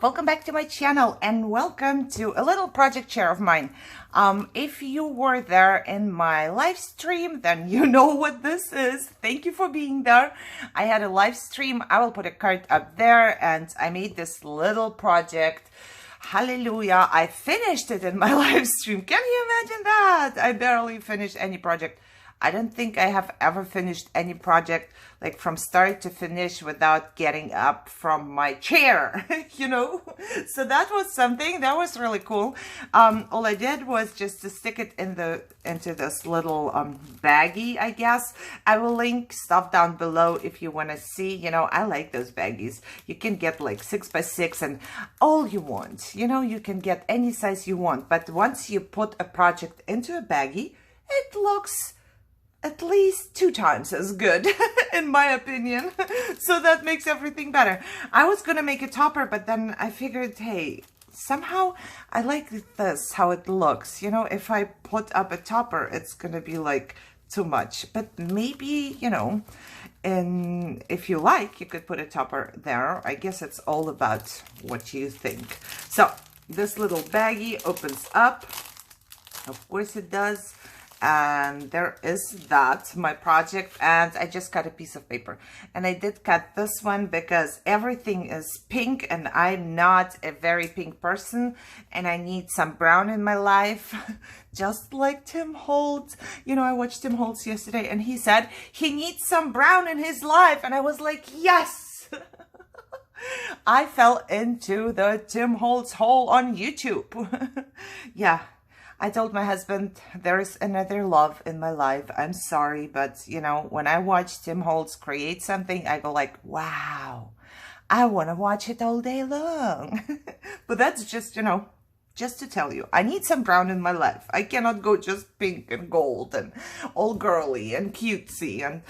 welcome back to my channel and welcome to a little project share of mine. If you were there in my live stream, then you know what this is. Thank you for being there. I had a live stream. I will put a card up there, and I made this little project. Hallelujah, I finished it in my live stream. Can you imagine that? I barely finished any project. I don't think I have ever finished any project like from start to finish without getting up from my chair, you know? So that was something that was really cool. All I did was just to stick it into this little baggie, I guess. I will link stuff down below if you want to see. You know, I like those baggies. You can get like 6x6 and all you want. You know, you can get any size you want. But once you put a project into a baggie, it looks at least 2 times as good, in my opinion. So that makes everything better. I was gonna make a topper, but then I figured, hey, somehow I like this, how it looks. You know, if I put up a topper, it's gonna be like too much. But maybe, you know, and if you like, you could put a topper there. I guess it's all about what you think. So this little baggie opens up. Of course it does. And there is that, my project, and I just cut a piece of paper. And I did cut this one because everything is pink and I'm not a very pink person and I need some brown in my life, just like Tim Holtz. You know, I watched Tim Holtz yesterday and he said he needs some brown in his life, and I was like, yes! I fell into the Tim Holtz hole on YouTube. Yeah. I told my husband, there is another love in my life. I'm sorry, but, you know, when I watch Tim Holtz create something, I go like, wow, I want to watch it all day long. But that's just, you know, just to tell you, I need some brown in my life. I cannot go just pink and gold and all girly and cutesy, and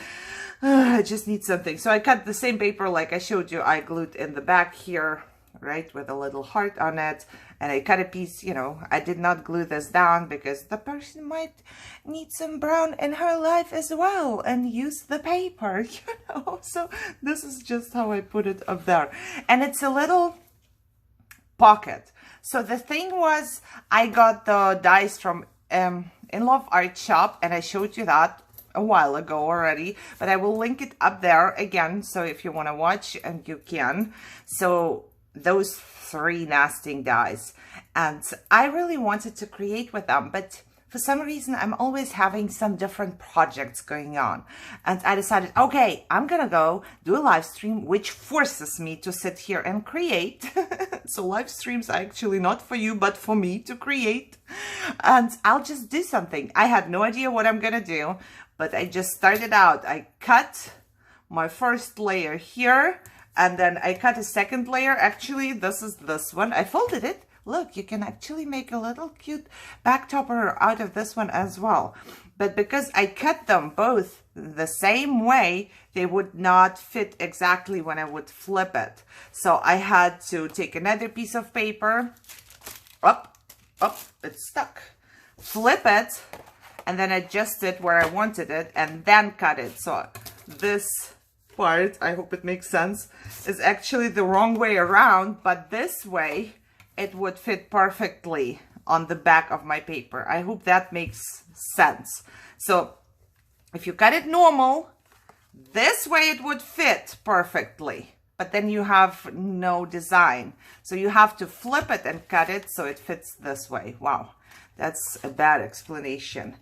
I just need something. So I cut the same paper like I showed you. I glued in the back here, right, with a little heart on it. And I cut a piece, you know, I did not glue this down because the person might need some brown in her life as well and use the paper, you know. So this is just how I put it up there. And it's a little pocket. So the thing was, I got the dies from In Love Art Shop, and I showed you that a while ago already, but I will link it up there again. So if you want to watch, and you can. So those 3 nesting dies, and I really wanted to create with them, but for some reason I'm always having some different projects going on, and I decided, okay, I'm gonna go do a live stream which forces me to sit here and create. So live streams are actually not for you but for me to create, and I'll just do something. I had no idea what I'm gonna do, but I just started out. I cut my first layer here, and then I cut a second layer. Actually, this is this one. I folded it. Look, you can actually make a little cute back topper out of this one as well. But because I cut them both the same way, they would not fit exactly when I would flip it. So I had to take another piece of paper. Up, it's stuck. Flip it, and then adjust it where I wanted it, and then cut it. So this part, I hope it makes sense, is actually the wrong way around, but this way it would fit perfectly on the back of my paper. I hope that makes sense. So if you cut it normal, this way it would fit perfectly, but then you have no design. So you have to flip it and cut it so it fits this way. Wow, that's a bad explanation.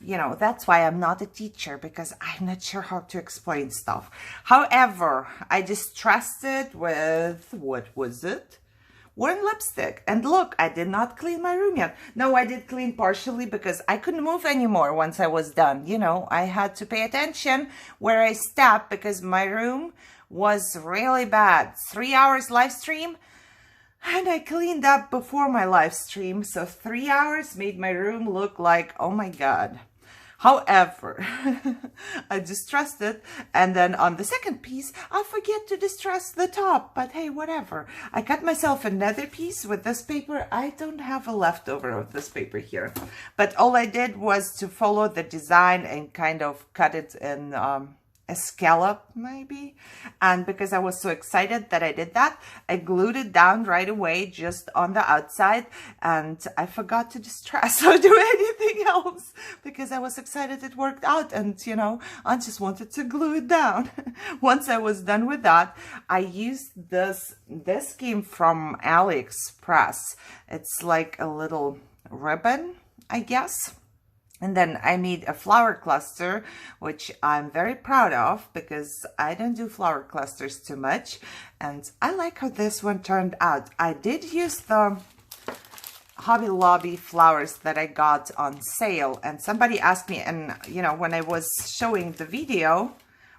You know, that's why I'm not a teacher, because I'm not sure how to explain stuff. However, I distressed it with, what was it? Worn lipstick. And look, I did not clean my room yet. No, I did clean partially because I couldn't move anymore once I was done. You know, I had to pay attention where I stepped because my room was really bad. 3 hours live stream. And I cleaned up before my live stream, so 3 hours made my room look like, oh my God. However, I distressed it, and then on the second piece, I forget to distress the top, but hey, whatever. I cut myself another piece with this paper. I don't have a leftover of this paper here, but all I did was to follow the design and kind of cut it in a scallop maybe. And because I was so excited that I did that, I glued it down right away just on the outside, and I forgot to distress or do anything else because I was excited it worked out, and you know, I just wanted to glue it down. Once I was done with that, I used this came from AliExpress. It's like a little ribbon, I guess. And then I made a flower cluster, which I'm very proud of because I don't do flower clusters too much. And I like how this one turned out. I did use the Hobby Lobby flowers that I got on sale. And somebody asked me, and you know, when I was showing the video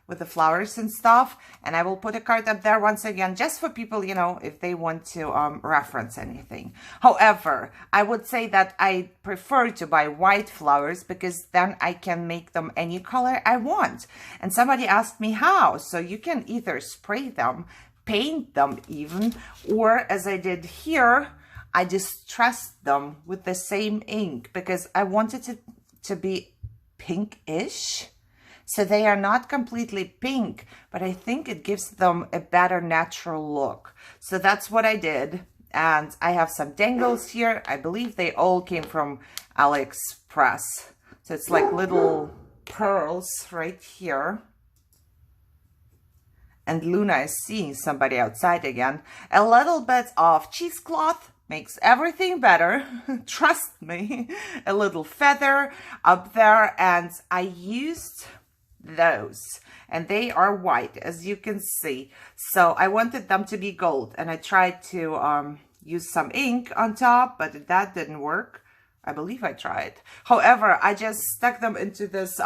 with the flowers and stuff, and I will put a card up there once again just for people, you know, if they want to reference anything. However, I would say that I prefer to buy white flowers because then I can make them any color I want. And somebody asked me how. So you can either spray them, paint them even, or as I did here, I distressed them with the same ink because I wanted it to be pinkish. So they are not completely pink, but I think it gives them a better natural look. So that's what I did. And I have some dangles here. I believe they all came from AliExpress. So it's like little pearls right here. And Luna is seeing somebody outside again. A little bit of cheesecloth makes everything better. Trust me. A little feather up there. And I used those, and they are white, as you can see. So I wanted them to be gold, and I tried to use some ink on top, but that didn't work. I believe I tried. However, I just stuck them into this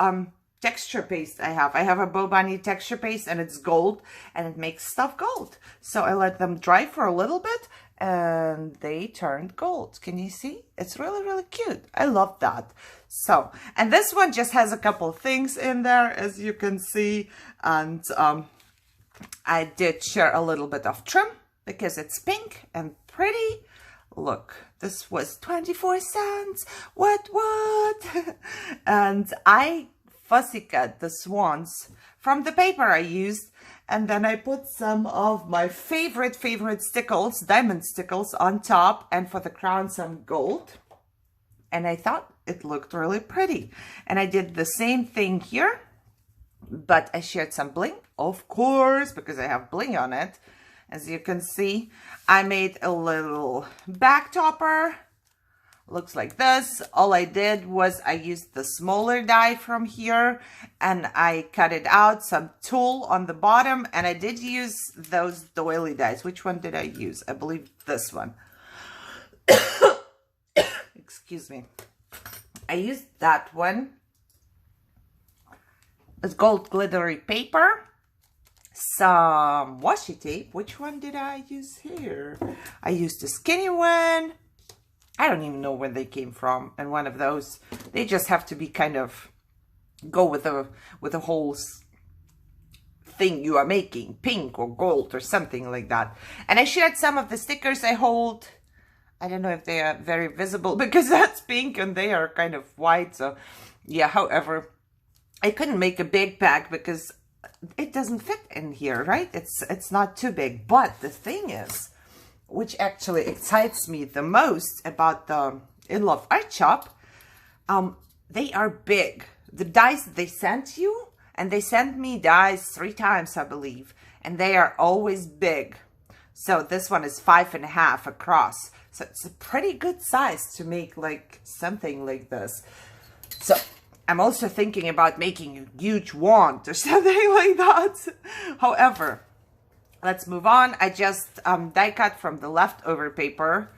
texture paste I have. I have a Bo Bunny texture paste, and it's gold, and it makes stuff gold. So I let them dry for a little bit, and they turned gold. Can you see? It's really, really cute. I love that. So, and this one just has a couple of things in there, as you can see. And I did share a little bit of trim because it's pink and pretty. Look, this was 24 cents. What? And I fussy cut the swans from the paper I used. And then I put some of my favorite stickles, diamond stickles on top. And for the crown, some gold. And I thought it looked really pretty. And I did the same thing here. But I shared some bling, of course, because I have bling on it. As you can see, I made a little back topper. Looks like this. All I did was I used the smaller die from here and I cut it out, some tulle on the bottom, and I did use those doily dies. Which one did I use? I believe this one. Excuse me. I used that one. It's gold glittery paper, some washi tape. Which one did I use here? I used a skinny one. I don't even know where they came from. And one of those, they just have to be kind of go with the whole thing you are making, pink or gold or something like that. And I shared some of the stickers I hold. I don't know if they are very visible because that's pink and they are kind of white. So yeah, however, I couldn't make a big pack because it doesn't fit in here, right? It's not too big. But the thing is, which actually excites me the most about the In Love Art Shop, they are big. The dies they sent you, and they sent me dies 3 times, I believe, and they are always big. So this one is 5.5 across. So it's a pretty good size to make like something like this. So I'm also thinking about making a huge wand or something like that. However, let's move on. I just die cut from the leftover paper.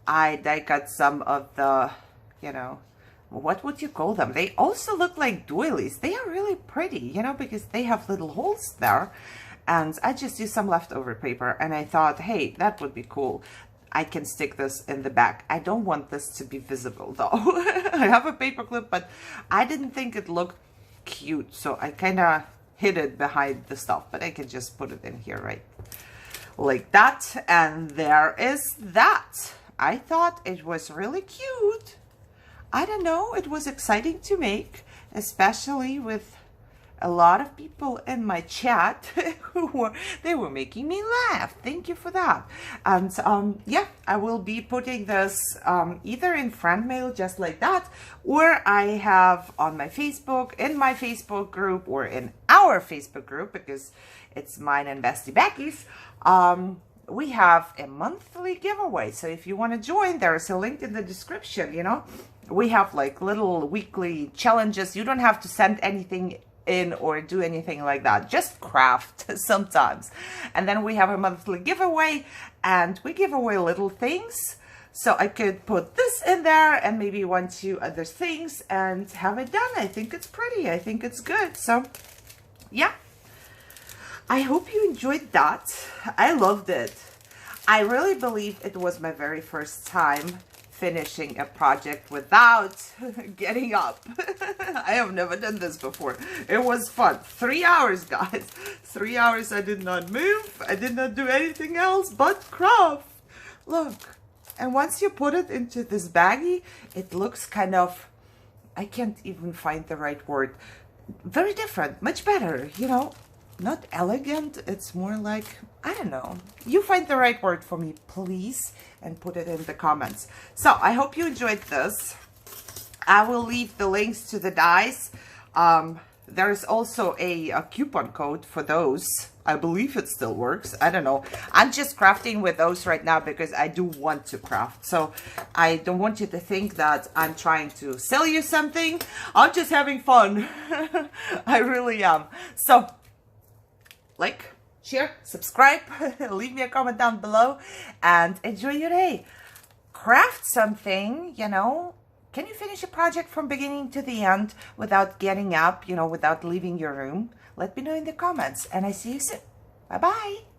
I die cut some of the, you know, what would you call them? They also look like doilies. They are really pretty, you know, because they have little holes there. And I just used some leftover paper and I thought, hey, that would be cool. I can stick this in the back. I don't want this to be visible though. I have a paper clip, but I didn't think it looked cute. So I kind of hid it behind the stuff, but I can just put it in here, right? Like that. And there is that. I thought it was really cute. I don't know. It was exciting to make, especially with a lot of people in my chat they were making me laugh. Thank you for that. And yeah, I will be putting this either in friend mail just like that, or I have on my Facebook, in my Facebook group, or in our Facebook group, because it's mine and Bestie Becky's. We have a monthly giveaway. So if you want to join, there's a link in the description. You know, we have like little weekly challenges. You don't have to send anything in or do anything like that, just craft sometimes. And then we have a monthly giveaway, and we give away little things. So I could put this in there and maybe 1, 2 other things and have it done. I think it's pretty. I think it's good. So yeah, I hope you enjoyed that. I loved it. I really believe it was my very first time finishing a project without getting up. I have never done this before. It was fun. 3 hours, guys. 3 hours I did not move. I did not do anything else but craft. Look. And once you put it into this baggie, it looks kind of, I can't even find the right word. Very different. Much better, you know. Not elegant, it's more like, I don't know. You find the right word for me, please, and put it in the comments. So I hope you enjoyed this. I will leave the links to the dies. There's also a coupon code for those. I believe it still works. I don't know. I'm just crafting with those right now because I do want to craft. So I don't want you to think that I'm trying to sell you something. I'm just having fun. I really am. So like, share, subscribe, leave me a comment down below, and enjoy your day. Craft something, you know. Can you finish a project from beginning to the end without getting up, you know, without leaving your room? Let me know in the comments, and I see you soon. Bye-bye.